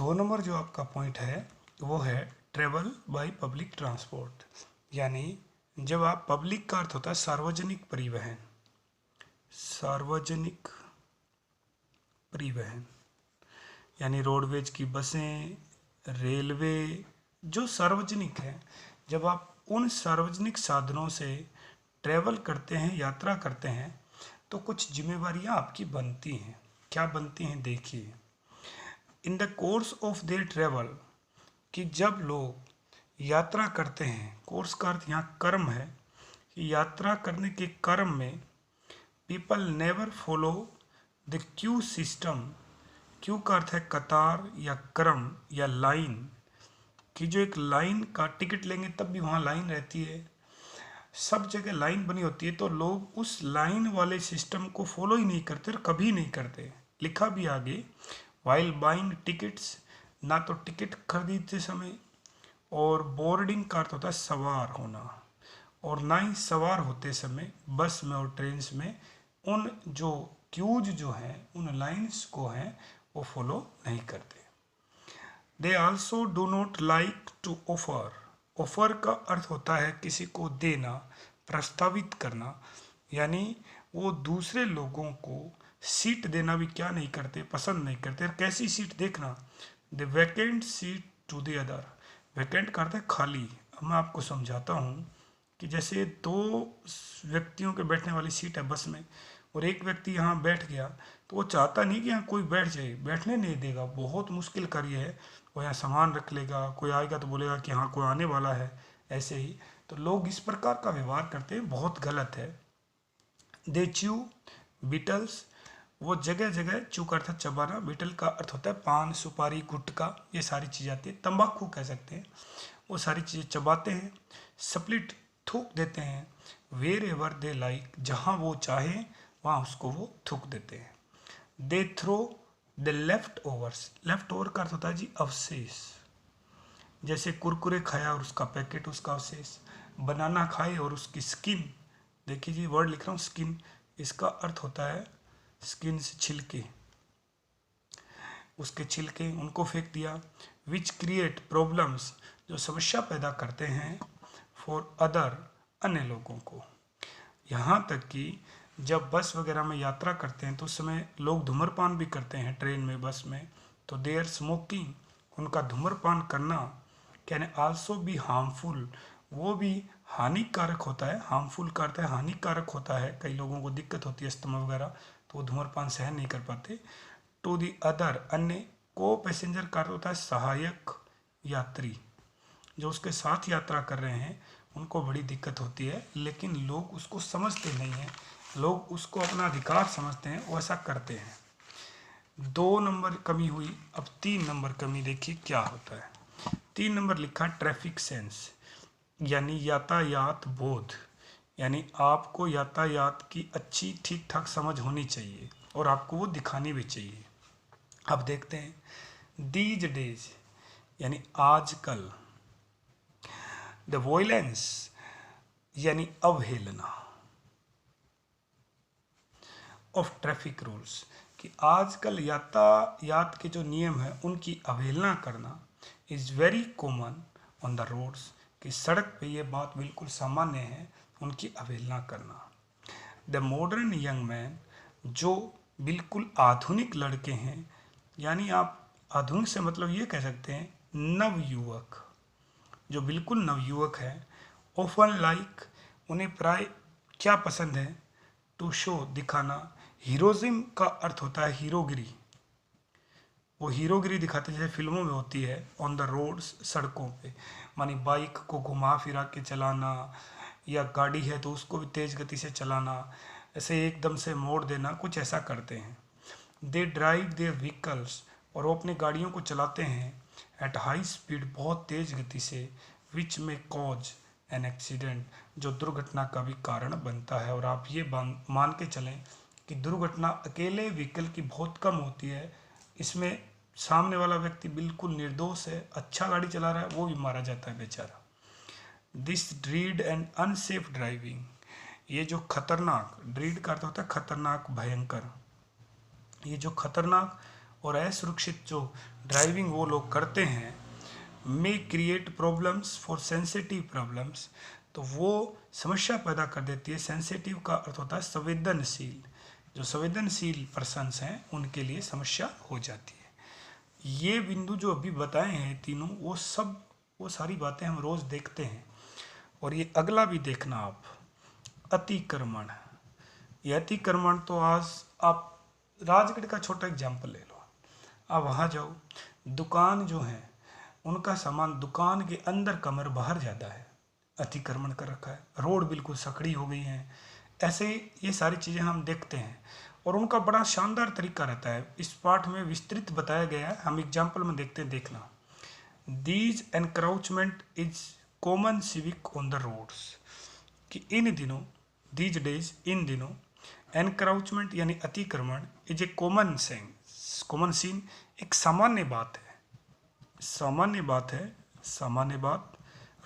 2 number जो आपका point है वो है ट्रेवल बाय पब्लिक ट्रांसपोर्ट, यानी जब आप पब्लिक का अर्थ होता है सार्वजनिक परिवहन, सार्वजनिक परिवहन यानी रोडवेज की बसें, रेलवे जो सार्वजनिक है, जब आप उन सार्वजनिक साधनों से ट्रेवल करते हैं, यात्रा करते हैं, तो कुछ जिम्मेवारियां आपकी बनती हैं। क्या बनती हैं देखिए। In the course of their travel, कि जब लोग यात्रा करते हैं, कोर्स का अर्थ यहाँ कर्म है, कि यात्रा करने के कर्म में people never follow the Q system. Q का अर्थ है कतार या क्रम या लाइन, कि जो एक लाइन का टिकट लेंगे तब भी वहाँ लाइन रहती है, सब जगह लाइन बनी होती है, तो लोग उस लाइन वाले सिस्टम को फॉलो ही नहीं करते और कभी नहीं करते। लिखा भी आगे, वाइल बाइंग टिकट्स, ना तो टिकट खरीदते समय, और बोर्डिंग का अर्थ होता है सवार होना, और ना ही सवार होते समय बस में और ट्रेन में उन जो क्यूज जो हैं, उन लाइन्स को हैं वो फॉलो नहीं करते। They also do not like to offer. Offer का अर्थ होता है किसी को देना, प्रस्तावित करना, यानी वो दूसरे लोगों को सीट देना भी क्या नहीं करते, पसंद नहीं करते। कैसी सीट देखना, the vacant seat to the other. Vacant का अर्थ है खाली। अब मैं आपको समझाता हूँ कि जैसे 2 व्यक्तियों के बैठने वाली सीट है बस में, और एक व्यक्ति यहाँ बैठ गया, तो वो चाहता नहीं कि यहाँ कोई बैठ जाए, बैठने नहीं देगा, बहुत मुश्किल कार्य है। वो यहाँ सामान रख लेगा, कोई आएगा तो बोलेगा कि हाँ कोई आने वाला है, ऐसे ही। तो लोग इस प्रकार का व्यवहार करते हैं, बहुत गलत है। दे च्यू बीटल्स, वो जगह जगह चू का अर्थ है चबाना, बीटल का अर्थ होता है पान, सुपारी, गुटखा, ये सारी चीज़ आती है, तंबाकू कह सकते हैं, वो सारी चीज़ें चबाते हैं। स्प्लिट, थूक देते हैं। वेर एवर दे लाइक, जहाँ वो चाहे वहाँ उसको वो थूक देते हैं। They throw the leftovers, leftover का अर्थ होता है जी अवशेष, जैसे कुरकुरे खाया और उसका पैकेट, उसका अवशेष, बनाना खाए और उसकी स्किन, देखिए जी वर्ड लिख रहा हूँ स्किन, इसका अर्थ होता है स्किन से छिलके, उसके छिलके उनको फेंक दिया। विच क्रिएट प्रॉब्लम्स, जो समस्या पैदा करते हैं, फॉर अदर, अन्य लोगों को। यहाँ तक कि जब बस वगैरह में यात्रा करते हैं तो उस समय लोग धूम्रपान भी करते हैं, ट्रेन में, बस में, तो देयर स्मोकिंग, उनका धूम्रपान करना, कैन आल्सो भी हार्मफुल, वो भी हानिकारक होता है। हार्मफुल का अर्थ है हानिकारक होता है, कई लोगों को दिक्कत होती है अस्थमा वगैरह, तो वो धूम्रपान सहन नहीं कर पाते। टू दी अदर, अन्य। को पैसेंजर का अर्थ होता है सहायक यात्री, जो उसके साथ यात्रा कर रहे हैं उनको बड़ी दिक्कत होती है, लेकिन लोग उसको समझते नहीं हैं, लोग उसको अपना अधिकार समझते हैं, वो ऐसा करते हैं। 2 नंबर कमी हुई, अब 3 नंबर कमी देखिए क्या होता है। 3 नंबर लिखा ट्रैफिक सेंस, यानी यातायात बोध, यानी आपको यातायात की अच्छी ठीक ठाक समझ होनी चाहिए और आपको वो दिखानी भी चाहिए। अब देखते हैं दीज डेज, यानी आजकल। द वॉयलेंस, यानी अवहेलना ऑफ ट्रैफिक रूल्स, कि आजकल यातायात के जो नियम है उनकी अवहेलना करना, is very common on the roads, कि सड़क पे ये बात बिल्कुल सामान्य है, उनकी अवहेलना करना। द मॉडर्न यंग मैन, जो बिल्कुल आधुनिक लड़के हैं, यानी आप आधुनिक से मतलब ये कह सकते हैं नवयुवक, जो बिल्कुल नवयुवक है। ऑफन लाइक, उन्हें प्राय क्या पसंद है, टू शो, दिखाना। हीरोज़िम का अर्थ होता है हीरोगिरी, वो हीरोगिरी दिखाते जैसे फिल्मों में होती है, ऑन द रोड्स, सड़कों पे, मानी बाइक को घुमा फिरा के चलाना, या गाड़ी है तो उसको भी तेज़ गति से चलाना, ऐसे एकदम से मोड़ देना, कुछ ऐसा करते हैं। दे ड्राइव देयर व्हीकल्स, और वो अपनी गाड़ियों को चलाते हैं एट हाई स्पीड, बहुत तेज़ गति से, विच में कॉज एन एक्सीडेंट, जो दुर्घटना का भी कारण बनता है। और आप ये मान के चलें कि दुर्घटना अकेले व्हीकल की बहुत कम होती है, इसमें सामने वाला व्यक्ति बिल्कुल निर्दोष है, अच्छा गाड़ी चला रहा है, वो भी मारा जाता है बेचारा। दिस ड्रीड एंड अनसेफ ड्राइविंग, ये जो खतरनाक, ड्रीड का अर्थ होता है खतरनाक, भयंकर, ये जो खतरनाक और असुरक्षित जो ड्राइविंग वो लोग करते हैं, may create problems for sensitive problems, तो वो समस्या पैदा कर देती है। सेंसिटिव का अर्थ होता है संवेदनशील, जो संवेदनशील पर्सन्स हैं उनके लिए समस्या हो जाती है। ये बिंदु जो अभी बताए हैं तीनों, वो सारी बातें हम रोज देखते हैं। और ये अगला भी देखना आप, अतिक्रमण। ये अतिक्रमण तो आज आप राजगढ़ का छोटा एग्जाम्पल ले लो, आप वहाँ जाओ, दुकान जो है उनका सामान दुकान के अंदर कमर बाहर ज़्यादा है, अतिक्रमण कर रखा है, रोड बिल्कुल सकड़ी हो गई है। ऐसे ये सारी चीज़ें हम देखते हैं और उनका बड़ा शानदार तरीका रहता है। इस पाठ में विस्तृत बताया गया है, हम एग्जाम्पल में देखते हैं, देखना। These encroachment is common civic on the roads, कि इन दिनों, दीज डेज, इन दिनों, एनक्राउचमेंट यानी अतिक्रमण इज ए कॉमन सीन, एक सामान्य बात है, सामान्य बात है, सामान्य बात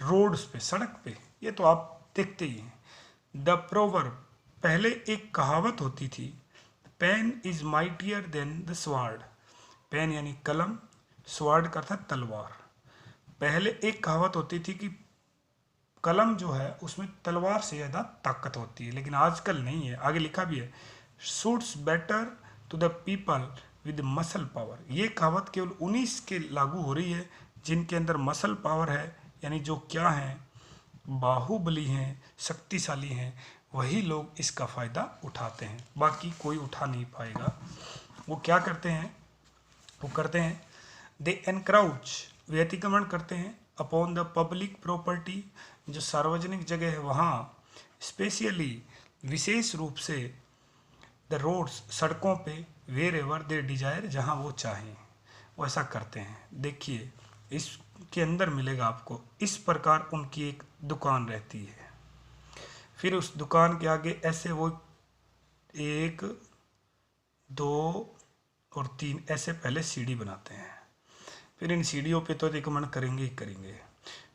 रोड्स पे, सड़क पे, ये तो आप देखते ही हैं। द प्रोवर्ब, पहले एक कहावत होती थी, pen is mightier than the sword, pen यानी कलम, स्वार्ड का था तलवार। पहले एक कहावत होती थी कि कलम जो है उसमें तलवार से ज़्यादा ताकत होती है, लेकिन आजकल नहीं है। आगे लिखा भी है, suits better to the people with muscle power. ये कहावत केवल 19 के लागू हो रही है जिनके अंदर मसल पावर है, यानी जो क्या हैं, बाहुबली हैं, शक्तिशाली हैं, वही लोग इसका फ़ायदा उठाते हैं, बाकी कोई उठा नहीं पाएगा। वो क्या करते हैं, वो करते हैं, दे एनक्राउच, वे अतिक्रमण करते हैं, अपॉन द पब्लिक प्रॉपर्टी, जो सार्वजनिक जगह है वहाँ, स्पेशली विशेष रूप से, द रोड्स, सड़कों पे, वेर एवर दे डिजायर, जहाँ वो चाहें वो ऐसा करते हैं। देखिए इसके अंदर मिलेगा आपको, इस प्रकार उनकी एक दुकान रहती है, फिर उस दुकान के आगे ऐसे वो 1, 2 और 3 ऐसे पहले सीढ़ी बनाते हैं, फिर इन सीढ़ियों पे तो अतिक्रमण करेंगे ही करेंगे,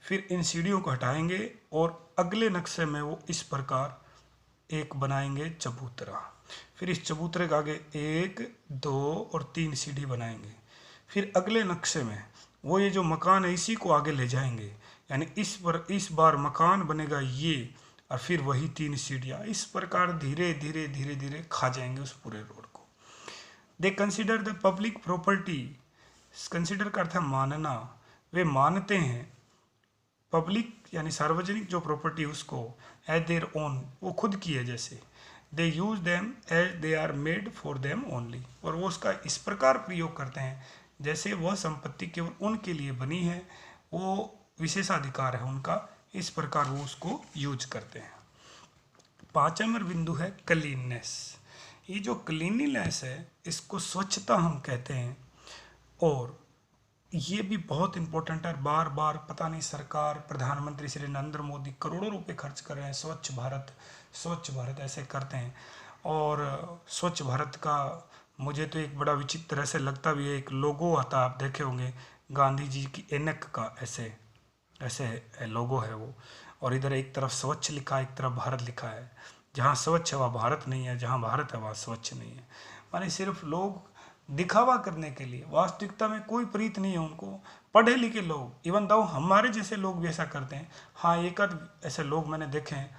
फिर इन सीढ़ियों को हटाएंगे और अगले नक्शे में वो इस प्रकार एक बनाएंगे चबूतरा, फिर इस चबूतरे के आगे 1, 2 और 3 सीढ़ी बनाएंगे, फिर अगले नक्शे में वो ये जो मकान है इसी को आगे ले जाएंगे, यानी इस बार मकान बनेगा ये, और फिर वही 3 सीढ़ियाँ, इस प्रकार धीरे धीरे धीरे धीरे खा जाएंगे उस पूरे रोड को। They consider the public property, consider का अर्थ है मानना, वे मानते हैं पब्लिक यानी सार्वजनिक जो प्रॉपर्टी उसको एज देयर ओन, वो खुद की है जैसे, they use them as they are made for them only, और वो उसका इस प्रकार प्रयोग करते हैं जैसे वह संपत्ति केवल उनके लिए बनी है, वो विशेषाधिकार है उनका, इस प्रकार वो उसको यूज करते हैं। 5 नंबर बिंदु है क्लीननेस। ये जो क्लीनिनेस है इसको स्वच्छता हम कहते हैं, और ये भी बहुत इंपॉर्टेंट है। बार बार पता नहीं सरकार, प्रधानमंत्री श्री नरेंद्र मोदी करोड़ों रुपए खर्च कर रहे हैं, स्वच्छ भारत ऐसे करते हैं। और स्वच्छ भारत का मुझे तो एक बड़ा विचित्र ऐसे लगता भी है, एक लोगो आता है, आप देखे होंगे गांधी जी की ऐनक का, ऐसे ऐसे लोगो है वो, और इधर एक तरफ स्वच्छ लिखा है, एक तरफ भारत लिखा है। जहाँ स्वच्छ है वहाँ भारत नहीं है, जहाँ भारत है वहाँ स्वच्छ नहीं है। माने सिर्फ लोग दिखावा करने के लिए, वास्तविकता में कोई प्रीत नहीं है उनको। पढ़े लिखे लोग, इवन दो हमारे जैसे लोग भी ऐसा करते हैं। हाँ, एक आध ऐसे लोग मैंने देखे हैं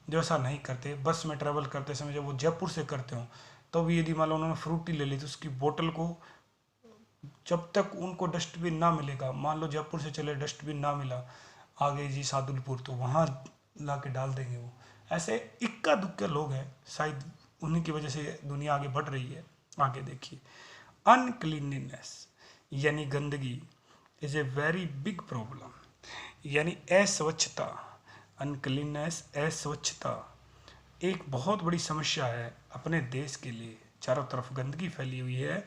जो ऐसा नहीं करते। बस में ट्रैवल करते समय जब वो जयपुर से करते हो तो भी यदि मान लो उन्होंने फ्रूटी ले ली तो उसकी बोतल को, जब तक उनको डस्टबिन ना मिलेगा, मान लो जयपुर से चले डस्टबिन ना मिला आगे जी सादुलपुर, तो वहाँ ला के डाल देंगे वो। ऐसे इक्का दुक्का लोग हैं, शायद उन्हीं की वजह से दुनिया आगे बढ़ रही है। आगे देखिए, अनक्लीनलीनेस यानी गंदगी is a very big problem, यानी अस्वच्छता। अनक्लीननेस, अस्वच्छता एक बहुत बड़ी समस्या है अपने देश के लिए। चारों तरफ गंदगी फैली हुई है।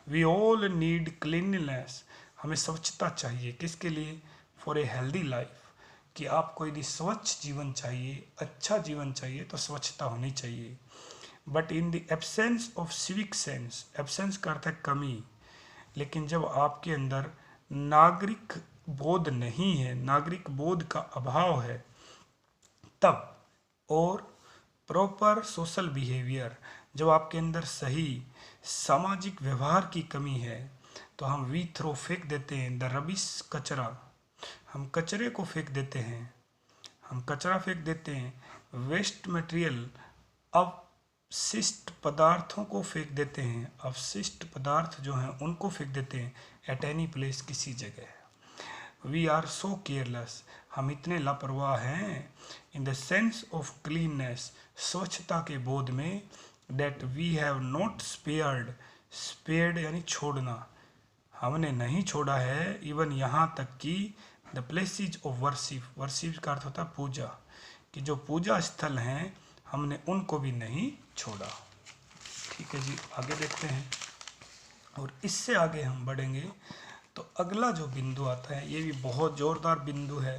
वी ऑल नीड क्लीनलीनेस, हमें स्वच्छता चाहिए। किसके लिए? फॉर ए हेल्दी लाइफ, कि आपको यदि स्वच्छ जीवन चाहिए, अच्छा जीवन चाहिए तो स्वच्छता होनी चाहिए। But in the absence of civic sense, absence का अर्थ है कमी, लेकिन जब आपके अंदर नागरिक बोध नहीं है, नागरिक बोध का अभाव है तब, और प्रॉपर सोशल बिहेवियर, जब आपके अंदर सही सामाजिक व्यवहार की कमी है तो हम वी थ्रो फेंक देते हैं, द रबिश कचरा, हम कचरे को फेंक देते हैं, हम कचरा फेंक देते हैं। वेस्ट मटेरियल, अवशिष्ट पदार्थों को फेंक देते हैं, अवशिष्ट पदार्थ जो हैं उनको फेंक देते हैं। एट एनी प्लेस, किसी जगह। वी आर सो केयरलेस, हम इतने लापरवाह हैं। In the sense of cleanness, स्वच्छता के बोध में। That we have not spared, spared यानी छोड़ना, हमने नहीं छोड़ा है। इवन यहाँ तक कि the places of worship, worship का अर्थ होता है पूजा, कि जो पूजा स्थल हैं हमने उनको भी नहीं छोड़ा। ठीक है जी, आगे देखते हैं। और इससे आगे हम बढ़ेंगे तो अगला जो बिंदु आता है ये भी बहुत जोरदार बिंदु है।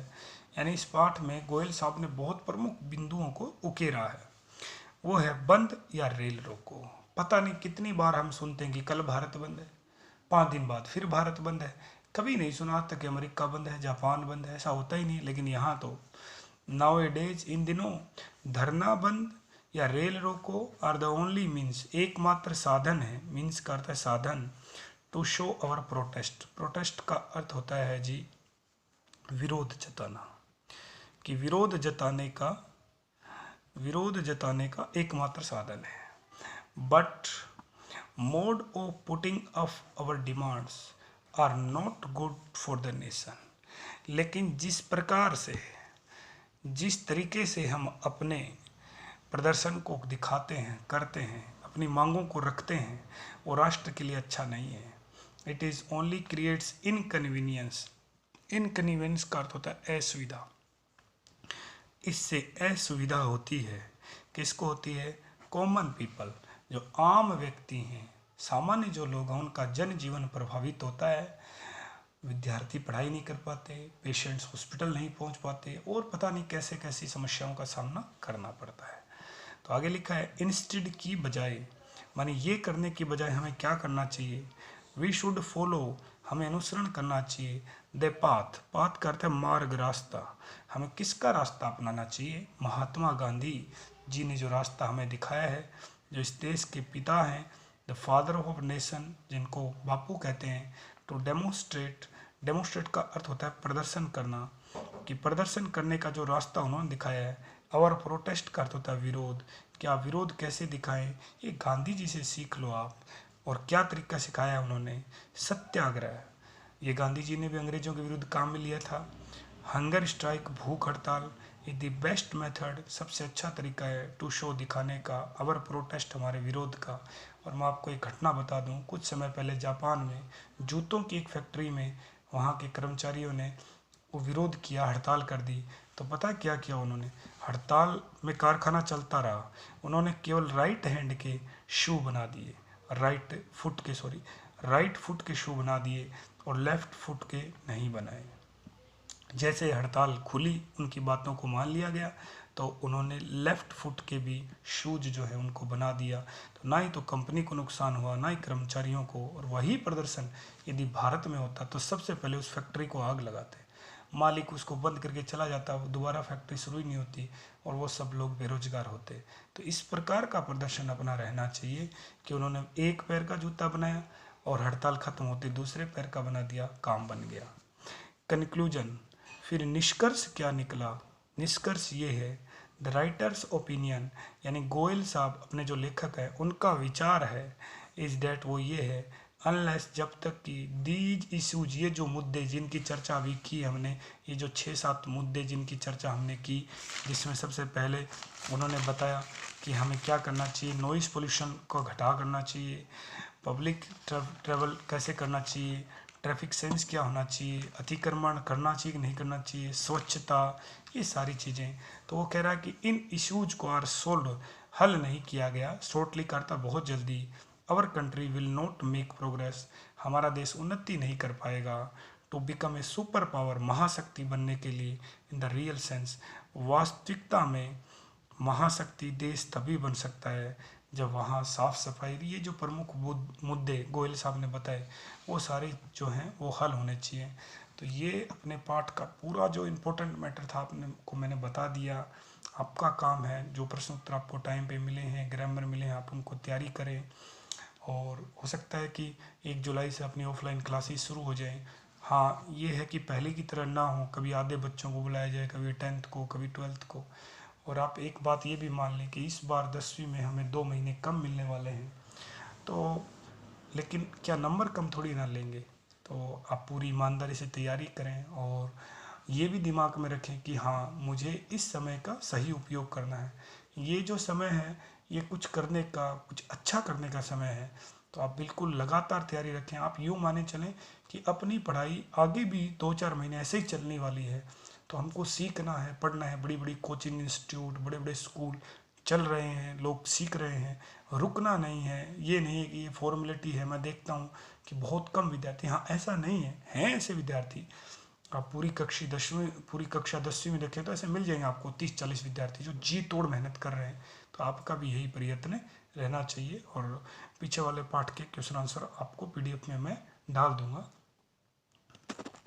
यानी इस पाठ में गोयल साहब ने बहुत प्रमुख बिंदुओं को उकेरा है। वो है बंद या रेल रोको। पता नहीं कितनी बार हम सुनते हैं कि कल भारत बंद है, 5 दिन बाद फिर भारत बंद है। कभी नहीं सुना आज तक कि अमेरिका बंद है, जापान बंद है, ऐसा होता ही नहीं। लेकिन यहाँ तो नाउ ए डेज, इन दिनों धरना बंद या रेल रोको आर द ओनली मीन्स, एकमात्र साधन है। मीन्स का अर्थ है साधन। To show our protest, protest का अर्थ होता है जी विरोध जताना, कि विरोध जताने का एकमात्र साधन है। But mode of putting of our demands are not good for the nation, लेकिन जिस तरीके से हम अपने प्रदर्शन को दिखाते हैं, करते हैं, अपनी मांगों को रखते हैं, वो राष्ट्र के लिए अच्छा नहीं है। It is only creates inconvenience, inconvenience का अर्थ होता है असुविधा। इससे असुविधा होती है, किसको होती है? कॉमन पीपल, जो आम व्यक्ति हैं, सामान्य जो लोग हैं, उनका जनजीवन प्रभावित होता है। विद्यार्थी पढ़ाई नहीं कर पाते, पेशेंट्स हॉस्पिटल नहीं पहुंच पाते, और पता नहीं कैसे कैसी समस्याओं का सामना करना पड़ता है। तो आगे लिखा है इंस्टेड की बजाय, माने ये करने की बजाय हमें क्या करना चाहिए? वी शुड फॉलो, हमें अनुसरण करना चाहिए। द पाथ, पाथ का अर्थ है मार्ग, रास्ता। हमें किसका रास्ता अपनाना चाहिए? महात्मा गांधी जी ने जो रास्ता हमें दिखाया है, जो इस देश के पिता हैं, द फादर ऑफ नेशन, जिनको बापू कहते हैं। टू डेमोस्ट्रेट, डेमोस्ट्रेट का अर्थ होता है प्रदर्शन करना, कि प्रदर्शन करने का जो रास्ता उन्होंने दिखाया है। और प्रोटेस्ट का अर्थ होता है विरोध, क्या विरोध कैसे दिखाएं? ये गांधी जी से सीख लो आप। और क्या तरीका सिखाया उन्होंने? सत्याग्रह, ये गांधी जी ने भी अंग्रेजों के विरुद्ध काम में लिया था। हंगर स्ट्राइक, भूख हड़ताल इज द बेस्ट मेथड, सबसे अच्छा तरीका है टू शो, दिखाने का, अवर प्रोटेस्ट, हमारे विरोध का। और मैं आपको एक घटना बता दूं, कुछ समय पहले जापान में जूतों की एक फैक्ट्री में वहाँ के कर्मचारियों ने वो विरोध किया, हड़ताल कर दी। तो पता क्या किया उन्होंने? हड़ताल में कारखाना चलता रहा, उन्होंने केवल राइट हैंड के शू बना दिए, राइट फुट के शू बना दिए, और लेफ्ट फुट के नहीं बनाए। जैसे हड़ताल खुली, उनकी बातों को मान लिया गया, तो उन्होंने लेफ्ट फुट के भी शूज जो है उनको बना दिया। तो ना ही तो कंपनी को नुकसान हुआ, ना ही कर्मचारियों को। और वही प्रदर्शन यदि भारत में होता तो सबसे पहले उस फैक्ट्री को आग लगाते, मालिक उसको बंद करके चला जाता, दोबारा फैक्ट्री शुरू ही नहीं होती, और वो सब लोग बेरोजगार होते। तो इस प्रकार का प्रदर्शन अपना रहना चाहिए कि उन्होंने एक पैर का जूता बनाया और हड़ताल खत्म होते दूसरे पैर का बना दिया, काम बन गया। कंक्लूजन, फिर निष्कर्ष क्या निकला? निष्कर्ष ये है, द राइटर्स ओपिनियन, यानी गोयल साहब अपने जो लेखक है उनका विचार है, इज डैट, वो ये है, अनलेस, जब तक कि दीज इशूज, ये जो मुद्दे जिनकी चर्चा अभी की हमने, ये जो 6-7 मुद्दे जिनकी चर्चा हमने की, जिसमें सबसे पहले उन्होंने बताया कि हमें क्या करना चाहिए, नॉइज़ पोल्यूशन को घटा करना चाहिए, पब्लिक ट्रैवल कैसे करना चाहिए, ट्रैफिक सेंस क्या होना चाहिए, अतिक्रमण करना चाहिए कि नहीं करना चाहिए, स्वच्छता, ये सारी चीज़ें। तो वो कह रहा है कि इन इश्यूज को आर सोल्व, हल नहीं किया गया, शॉर्टली करता बहुत जल्दी, our country will not make progress, हमारा देश उन्नति नहीं कर पाएगा। To become a super power, महाशक्ति बनने के लिए, इन द रियल सेंस, वास्तविकता में महाशक्ति देश तभी बन सकता है जब वहाँ साफ सफाई, ये जो प्रमुख मुद्दे गोयल साहब ने बताए वो सारे जो हैं वो हल होने चाहिए। तो ये अपने पाठ का पूरा जो इम्पोर्टेंट मैटर था आपने को मैंने बता दिया। आपका काम है, जो प्रश्न उत्तर आपको टाइम पे मिले हैं, ग्रामर मिले हैं, आप उनको तैयारी करें और हो सकता है कि 1 जुलाई से अपनी ऑफलाइन क्लासेस शुरू हो जाएं। हाँ, ये है कि पहले की तरह ना हो, कभी आधे बच्चों को बुलाया जाए, कभी 10th को, कभी 12th को। और आप एक बात ये भी मान लें कि इस बार 10वीं में हमें 2 महीने कम मिलने वाले हैं। तो लेकिन क्या नंबर कम थोड़ी ना लेंगे। तो आप पूरी ईमानदारी से तैयारी करें और ये भी दिमाग में रखें कि हाँ, मुझे इस समय का सही उपयोग करना है। ये जो समय है, ये कुछ करने का, कुछ अच्छा करने का समय है। तो आप बिल्कुल लगातार तैयारी रखें। आप यूँ माने चलें कि अपनी पढ़ाई आगे भी 2-4 महीने ऐसे ही चलने वाली है। तो हमको सीखना है, पढ़ना है। बड़ी बड़ी कोचिंग इंस्टीट्यूट, बड़े बड़े स्कूल चल रहे हैं, लोग सीख रहे हैं। रुकना नहीं है। ये नहीं है कि ये फॉर्मेलिटी है। मैं देखता हूँ कि बहुत कम विद्यार्थी, हाँ ऐसा नहीं है, हैं ऐसे विद्यार्थी। आप पूरी कक्षा 10वीं में देखें तो ऐसे मिल जाएंगे आपको 30-40 विद्यार्थी जो जी तोड़ मेहनत कर रहे हैं। तो आपका भी यही प्रयत्न रहना चाहिए। और पीछे वाले पाठ के क्वेश्चन आंसर आपको पीडीएफ में मैं डाल दूंगा।